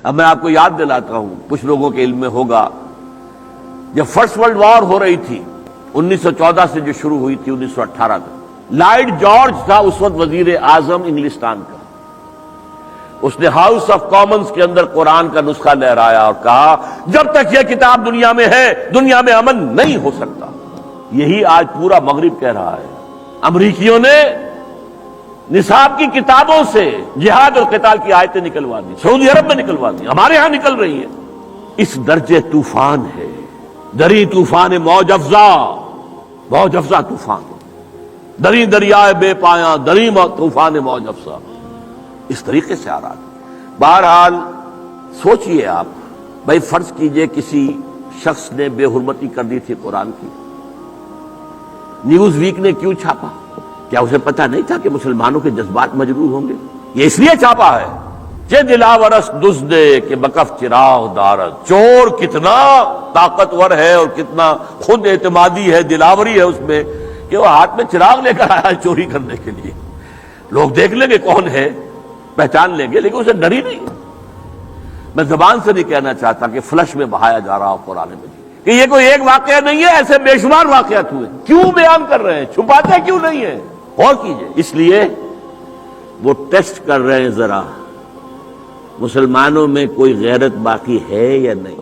اب میں آپ کو یاد دلاتا ہوں، کچھ لوگوں کے علم میں ہوگا، جب فرسٹ ورلڈ وار ہو رہی تھی 1914 سے جو شروع ہوئی تھی 1918 تک، لارڈ جارج تھا اس وقت وزیر اعظم انگلستان کا. اس نے ہاؤس آف کامنز کے اندر قرآن کا نسخہ لہرایا اور کہا جب تک یہ کتاب دنیا میں ہے دنیا میں امن نہیں ہو سکتا. یہی آج پورا مغرب کہہ رہا ہے. امریکیوں نے نصاب کی کتابوں سے جہاد اور قتال کی آیتیں نکلوا دی، سعودی عرب میں نکلوا دی، ہمارے ہاں نکل رہی ہیں. اس درجے طوفان ہے، دری طوفان موج افزا، موج افزا طوفان، دری دریائے بے پایاں، دری طوفان موج افزا، اس طریقے سے آ رہا ہے. بہرحال سوچئے آپ، بھائی فرض کیجئے کسی شخص نے بے حرمتی کر دی تھی قرآن کی، نیوز ویک نے کیوں چھاپا؟ کیا اسے پتہ نہیں تھا کہ مسلمانوں کے جذبات مجروح ہوں گے؟ یہ اس لیے چھاپا ہے کہ دلاورس دزدے کہ بکف چراغ دارد. چور کتنا طاقتور ہے اور کتنا خود اعتمادی ہے، دلاوری ہے اس میں کہ وہ ہاتھ میں چراغ لے کر آیا ہے چوری کرنے کے لیے. لوگ دیکھ لیں گے کون ہے، پہچان لیں گے، لیکن اسے ڈر ہی نہیں. میں زبان سے نہیں کہنا چاہتا کہ فلش میں بہایا جا رہا ہو قرآن مجید، کہ یہ کوئی ایک واقعہ نہیں ہے، ایسے بے شمار واقعات ہوئے. کیوں بیان کر رہے ہیں؟ چھپاتے کیوں نہیں ہیں؟ اور کیجئے. اس لیے وہ ٹیسٹ کر رہے ہیں ذرا مسلمانوں میں کوئی غیرت باقی ہے یا نہیں.